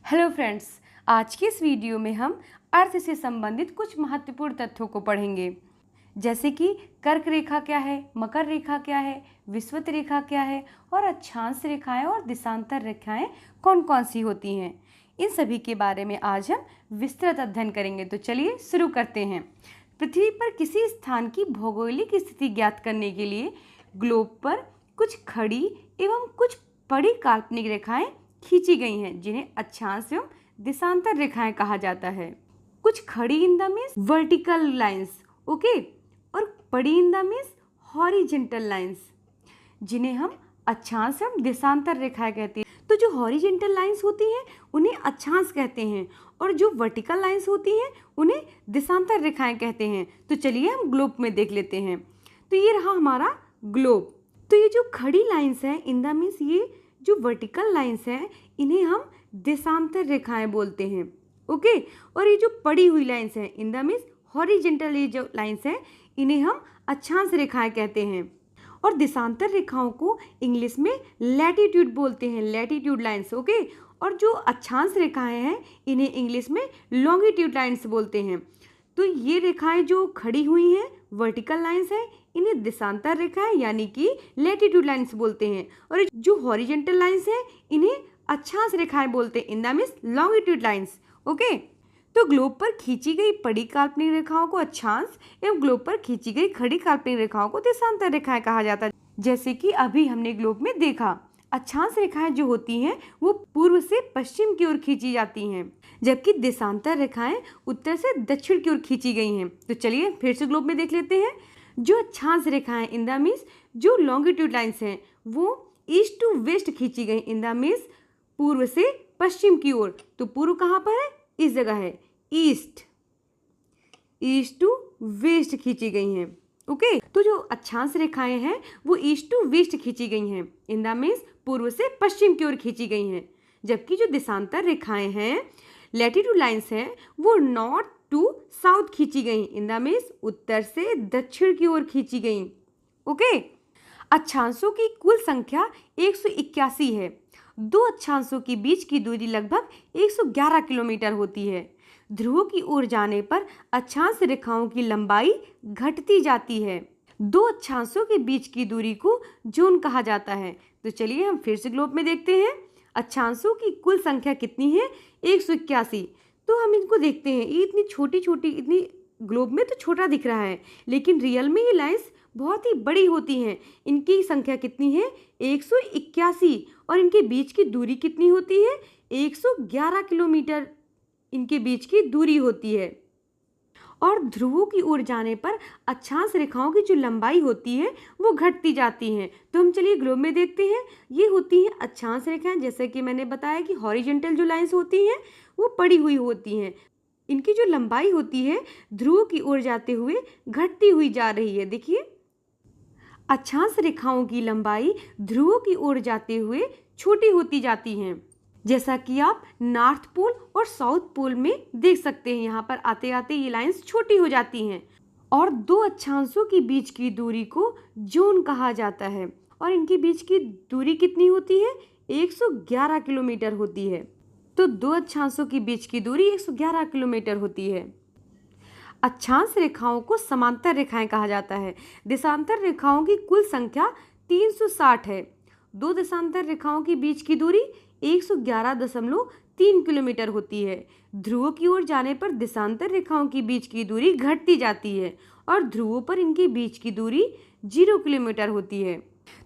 Hello friends, आज के इस वीडियो में हम अर्थ से संबंधित कुछ महत्वपूर्ण तथ्यों को पढ़ेंगे, जैसे कि कर्क रेखा क्या है, मकर रेखा क्या है, विषुवत रेखा क्या है और अक्षांश रेखाएं और देशांतर रेखाएं कौन कौन सी होती हैं। इन सभी के बारे में आज हम विस्तृत अध्ययन करेंगे। तो चलिए शुरू करते हैं। पृथ्वी पर किसी स्थान की भौगोलिक स्थिति ज्ञात करने के लिए ग्लोब पर कुछ खड़ी एवं कुछ पड़ी काल्पनिक रेखाएं खींची गई हैं, जिन्हें अक्षांश एवं देशांतर रेखाएं कहा जाता है। कुछ खड़ी in the means vertical lines, okay, और पड़ी in the means horizontal lines, जिन्हें हम अक्षांश एवं देशांतर रेखाएं कहते हैं। तो जो हॉरिजेंटल लाइंस होती हैं उन्हें अक्षांश कहते हैं और जो वर्टिकल लाइंस होती हैं उन्हें देशांतर रेखाएं कहते हैं। तो चलिए हम ग्लोब में देख लेते हैं। तो ये रहा हमारा ग्लोब। तो ये जो खड़ी लाइंस हैं इन द मीन्स, ये जो वर्टिकल लाइंस हैं इन्हें हम देशांतर रेखाएं बोलते हैं, ओके। और ये जो पड़ी हुई लाइंस हैं इन द मीन्स हॉरिजेंटल, ये जो लाइंस हैं इन्हें हम अक्षांश रेखाएं कहते हैं। और देशांतर रेखाओं को इंग्लिश में लैटिट्यूड बोलते हैं, लैटिट्यूड लाइंस, ओके। और जो अक्षांश रेखाएं हैं इन्हें इंग्लिश में लॉन्गिट्यूड लाइंस बोलते हैं। तो ये रेखाएं जो खड़ी हुई हैं वर्टिकल लाइंस हैं, इन्हें देशांतर रेखाएं यानी कि लैटिट्यूड लाइंस बोलते हैं। और जो हॉरिजेंटल लाइंस हैं इन्हें अक्षांश रेखाएं बोलते हैं, in the means longitude lines, okay. तो ग्लोब पर खींची गई पड़ी काल्पनिक रेखाओं को अक्षांश एवं ग्लोब पर खींची गई खड़ी काल्पनिक रेखाओं को देशांतर रेखाएं कहा जाता है। जैसे कि अभी हमने ग्लोब में देखा, अक्षांश रेखाएं जो होती हैं वो पूर्व से पश्चिम की ओर खींची जाती हैं, जबकि देशांतर रेखाएं उत्तर से दक्षिण की ओर खींची गई हैं। तो चलिए फिर से ग्लोब में देख लेते हैं। जो अक्षांश रेखाएं इन द मीन्स जो लॉन्गिट्यूड लाइंस हैं वो ईस्ट टू वेस्ट खींची गई, इन द मीन्स पूर्व से पश्चिम की ओर। तो पूर्व कहाँ पर है? इस जगह है, ईस्ट, ईस्ट टू वेस्ट खींची गई हैं, ओके। तो जो अक्षांश रेखाएं हैं वो ईस्ट टू वेस्ट खींची गई हैं, इन द मीन्स पूर्व से पश्चिम की ओर खींची गई हैं। जबकि जो देशांतर रेखाएं हैं, लैटिट्यूड लाइंस हैं, वो नॉर्थ टू साउथ खींची गई, इन द मीन्स उत्तर से दक्षिण की ओर खींची गई, ओके। अक्षांशों की कुल संख्या 181 है। दो अक्षांशों के बीच की दूरी लगभग 111 किलोमीटर होती है। ध्रुवों की ओर जाने पर अक्षांश रेखाओं की लंबाई घटती जाती है। दो अक्षांशों के बीच की दूरी को जोन कहा जाता है। तो चलिए हम फिर से ग्लोब में देखते हैं। अक्षांशों की कुल संख्या कितनी है? 181। तो हम इनको देखते हैं, ये इतनी छोटी छोटी, इतनी ग्लोब में तो छोटा दिख रहा है, लेकिन रियल में ये लाइंस बहुत ही बड़ी होती हैं। इनकी संख्या कितनी है? 181। और इनके बीच की दूरी कितनी होती है? 111 किलोमीटर इनके बीच की दूरी होती है। और ध्रुवों की ओर जाने पर अक्षांश रेखाओं की जो लंबाई होती है वो घटती जाती हैं। तो हम चलिए ग्लोब में देखते हैं। ये होती हैं अक्षांश रेखाएं, जैसे कि मैंने बताया कि हॉरिजेंटल जो लाइंस होती हैं वो पड़ी हुई होती हैं। इनकी जो लंबाई होती है ध्रुवों की ओर जाते हुए घटती हुई जा रही है। देखिए, अक्षांश रेखाओं की लंबाई ध्रुवों की ओर जाते हुए छोटी होती जाती हैं, जैसा कि आप नॉर्थ पोल और साउथ पोल में देख सकते हैं। यहाँ पर आते आते ये लाइंस छोटी हो जाती हैं। और दो अक्षांशों के बीच की दूरी को जोन कहा जाता है। और इनके बीच की दूरी कितनी होती है? 111 किलोमीटर होती है। तो दो अक्षांशों के बीच की दूरी 111 किलोमीटर होती है। अक्षांश रेखाओं को समांतर रेखाएं कहा जाता है। देशांतर रेखाओं की कुल संख्या 360 है। दो देशांतर रेखाओं के बीच की दूरी 111.3 किलोमीटर होती है। ध्रुवों की ओर जाने पर देशांतर रेखाओं के बीच की दूरी घटती जाती है और ध्रुवों पर इनके बीच की दूरी 0 किलोमीटर होती है।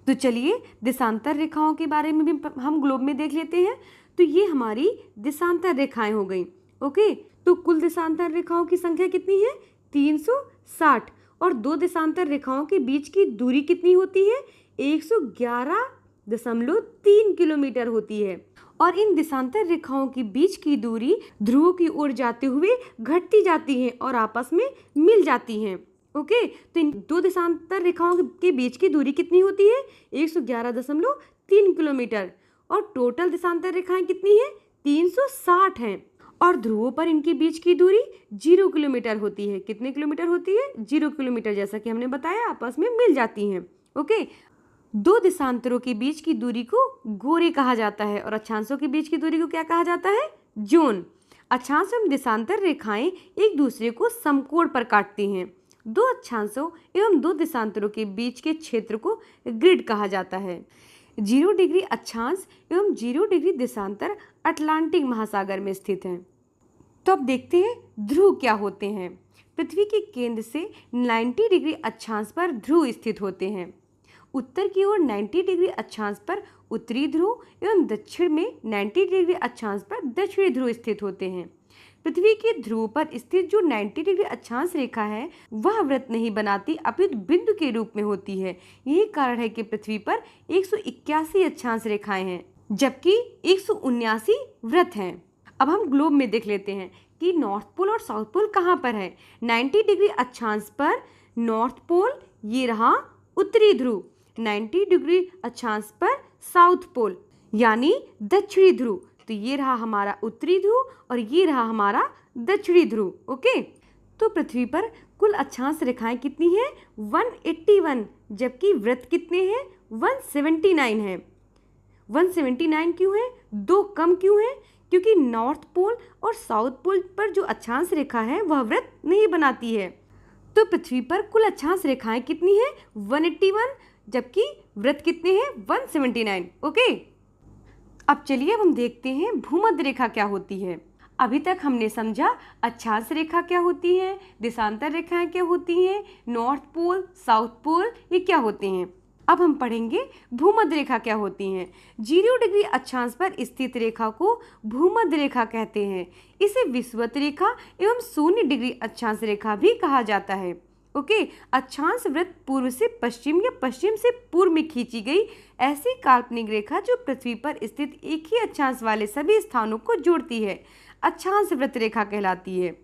तो चलिए देशांतर रेखाओं के बारे में भी हम ग्लोब में देख लेते हैं। तो ये हमारी देशांतर रेखाएं हो गई, ओके। तो कुल देशांतर रेखाओं की संख्या कितनी है? 360। और दो देशांतर रेखाओं के बीच की दूरी कितनी होती है? 111.3 किलोमीटर होती है। और इन देशांतर रेखाओं के बीच की दूरी ध्रुवों की ओर जाते हुए घटती जाती हैं और आपस में मिल जाती हैं, ओके। तो इन दो देशांतर रेखाओं के बीच की दूरी कितनी होती है? 111.3 किलोमीटर। और टोटल देशांतर रेखाएं कितनी है? 360 हैं। और ध्रुवों पर इनके बीच की दूरी 0 किलोमीटर होती है। कितने किलोमीटर होती है? 0 किलोमीटर, जैसा कि हमने बताया आपस में मिल जाती हैं, ओके। दो देशांतरों के बीच की दूरी को गोरे कहा जाता है और अक्षांशों के बीच की दूरी को क्या कहा जाता है? जोन। अक्षांश एवं देशांतर रेखाएं एक दूसरे को समकोण पर काटती हैं। दो अक्षांशों एवं दो देशांतरों के बीच के क्षेत्र को ग्रिड कहा जाता है। 0 डिग्री अक्षांश एवं 0 डिग्री देशांतर अटलांटिक महासागर में स्थित हैं। तो अब देखते हैं ध्रुव क्या होते हैं। पृथ्वी के केंद्र से 90 डिग्री अक्षांश पर ध्रुव स्थित होते हैं। उत्तर की ओर 90 डिग्री अक्षांश पर उत्तरी ध्रुव एवं दक्षिण में 90 डिग्री अक्षांश पर दक्षिणी ध्रुव स्थित होते हैं। पृथ्वी के ध्रुव पर स्थित जो 90 डिग्री अक्षांश रेखा है वह वृत्त नहीं बनाती अपितु बिंदु के रूप में होती है। यही कारण है कि पृथ्वी पर 181 अक्षांश रेखाएं हैं जबकि 179 वृत्त हैं। अब हम ग्लोब में देख लेते हैं कि नॉर्थ पोल और साउथ पोल कहाँ पर है। 90 डिग्री अक्षांश पर नॉर्थ पोल, ये रहा उत्तरी ध्रुव। 90 डिग्री अक्षांश पर साउथ पोल यानी दक्षिणी ध्रुव। तो ये रहा हमारा उत्तरी ध्रुव और ये रहा हमारा दक्षिणी ध्रुव। ओके, तो पृथ्वी पर कुल अक्षांश रेखाएं कितनी हैं? 181, जबकि वृत्त कितने हैं? 179 है। 179 क्यों है? 2 कम क्यों है? क्योंकि नॉर्थ पोल और साउथ पोल पर जो अक्षांश रेखा है वह वृत्त नहीं बनाती है। तो पृथ्वी पर कुल अक्षांश रेखाएं कितनी हैं? 181, जबकि वृत्त कितने हैं? 179। ओके, अब चलिए अब हम देखते हैं भूमध्य रेखा क्या होती है। अभी तक हमने समझा अक्षांश रेखा क्या होती है, देशांतर रेखाएं क्या होती हैं, नॉर्थ पोल, साउथ पोल ये क्या होते हैं। अब हम पढ़ेंगे भूमध्य रेखा क्या होती हैं। 0 डिग्री अक्षांश पर स्थित रेखा को भूमध्य रेखा कहते हैं। इसे विषुवत रेखा एवं 0 डिग्री अक्षांश रेखा भी कहा जाता है। ओके, अक्षांश वृत्त पूर्व से पश्चिम या पश्चिम से पूर्व में खींची गई ऐसी काल्पनिक रेखा जो पृथ्वी पर स्थित एक ही अक्षांश वाले सभी स्थानों को जोड़ती है, अक्षांश वृत्त रेखा कहलाती है।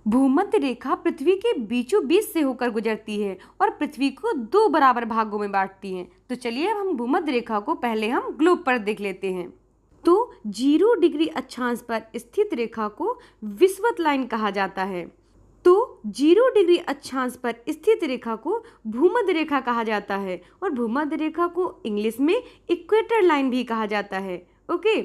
भूमध्य रेखा पृथ्वी के बीचों बीच से होकर गुजरती है और पृथ्वी को 2 बराबर भागों में बांटती है। तो चलिए अब हम भूमध्य रेखा को पहले हम ग्लोब पर देख लेते हैं। तो 0 डिग्री अक्षांश पर स्थित रेखा को विषुवत लाइन कहा जाता है। तो 0 डिग्री अक्षांश पर स्थित रेखा को भूमध्य रेखा कहा जाता है और भूमध्य रेखा को इंग्लिश में इक्वेटर लाइन भी कहा जाता है। ओके,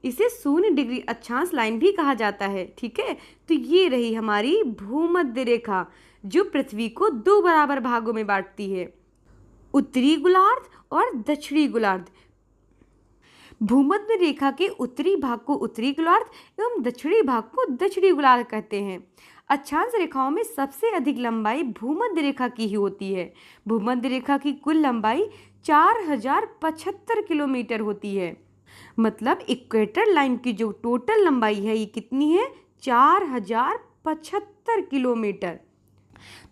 इसे 0 डिग्री अक्षांश लाइन भी कहा जाता है। ठीक है, तो ये रही हमारी भूमध्य रेखा जो पृथ्वी को 2 बराबर भागों में बांटती है, उत्तरी गोलार्ध और दक्षिणी गोलार्ध। भूमध्य रेखा के उत्तरी भाग को उत्तरी गोलार्ध एवं दक्षिणी भाग को दक्षिणी गोलार्ध कहते हैं। अक्षांश रेखाओं में सबसे अधिक लंबाई भूमध्य रेखा की ही होती है। भूमध्य रेखा की कुल लंबाई 4075 किलोमीटर होती है। मतलब इक्वेटर लाइन की जो टोटल लंबाई है ये कितनी है? 4075 किलोमीटर।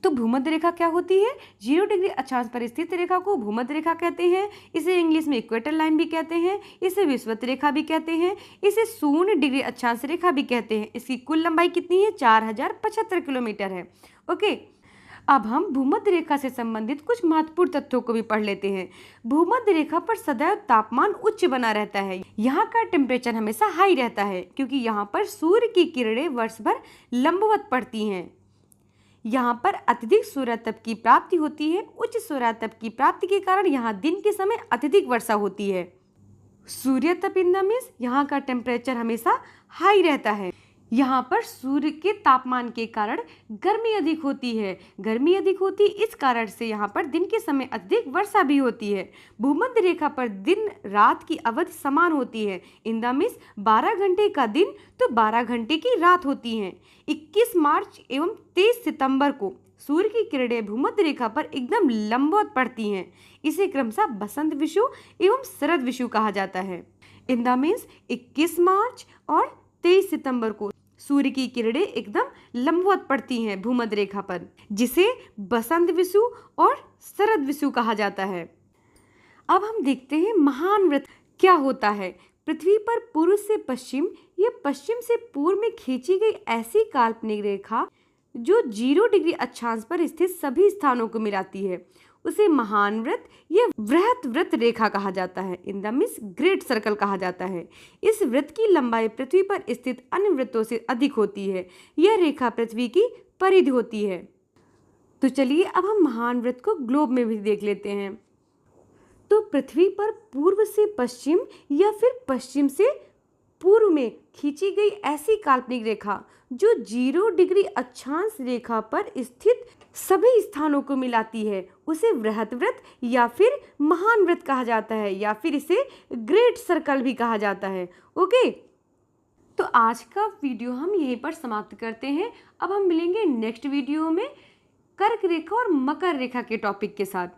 तो भूमध्य रेखा क्या होती है? 0 डिग्री अक्षांश पर स्थित रेखा को भूमध्य रेखा कहते हैं। इसे इंग्लिश में इक्वेटर लाइन भी कहते हैं, इसे विषुवत रेखा भी कहते हैं, इसे 0 डिग्री अक्षांश रेखा भी कहते हैं। इसकी कुल लंबाई कितनी है? 4075 किलोमीटर है। ओके, अब हम भूमध्य रेखा से संबंधित कुछ महत्वपूर्ण तथ्यों को भी पढ़ लेते हैं। भूमध्य रेखा पर सदैव तापमान उच्च बना रहता है। यहाँ का टेम्परेचर हमेशा हाई रहता है क्योंकि यहाँ पर सूर्य की किरणें वर्ष भर लंबवत पड़ती हैं। यहाँ पर अत्यधिक सूर्यातप की प्राप्ति होती है। उच्च सूर्यातप की प्राप्ति के कारण यहाँ दिन के समय अत्यधिक वर्षा होती है। सूर्यातप इन द मीन्स यहाँ का टेम्परेचर हमेशा हाई रहता है। यहाँ पर सूर्य के तापमान के कारण गर्मी अधिक होती है। गर्मी अधिक होती इस कारण से यहाँ पर दिन के समय अधिक वर्षा भी होती है। भूमध्य रेखा पर दिन रात की अवधि समान होती है। इन द मीन्स 12 घंटे का दिन तो 12 घंटे की रात होती हैं। 21 मार्च एवं 23 सितंबर को सूर्य की किरणें भूमध्य रेखा पर एकदम लंबवत पड़ती हैं। इसे क्रमशः बसंत विषु एवं शरद विषु कहा जाता है। इन द मीन्स 21 मार्च और 23 सितंबर को सूर्य की किरणें एकदम लंबवत पड़ती हैं भूमध्य रेखा पर, जिसे बसंत विषु और शरद विषु कहा जाता है। अब हम देखते हैं महान वृत्त क्या होता है। पृथ्वी पर पूर्व से पश्चिम या पश्चिम से पूर्व में खींची गई ऐसी काल्पनिक रेखा जो 0 डिग्री अक्षांश पर स्थित सभी स्थानों को मिलाती है उसे महान वृत्त या वृहत वृत्त रेखा कहा जाता है। In the means great circle कहा जाता है। इस वृत्त की लंबाई पृथ्वी पर स्थित अन्य वृत्तों से अधिक होती है। यह रेखा पृथ्वी की परिधि होती है। तो चलिए अब हम महान वृत्त को ग्लोब में भी देख लेते हैं। तो पृथ्वी पर पूर्व से पश्चिम या फिर पश्चिम से पूर्व में खींची गई ऐसी काल्पनिक रेखा जो 0 डिग्री अक्षांश रेखा पर स्थित सभी स्थानों को मिलाती है उसे वृहत वृत्त या फिर महान वृत्त कहा जाता है, या फिर इसे ग्रेट सर्कल भी कहा जाता है। ओके, तो आज का वीडियो हम यहीं पर समाप्त करते हैं। अब हम मिलेंगे नेक्स्ट वीडियो में कर्क रेखा और मकर रेखा के टॉपिक के साथ।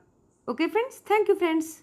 Okay friends, thank you friends.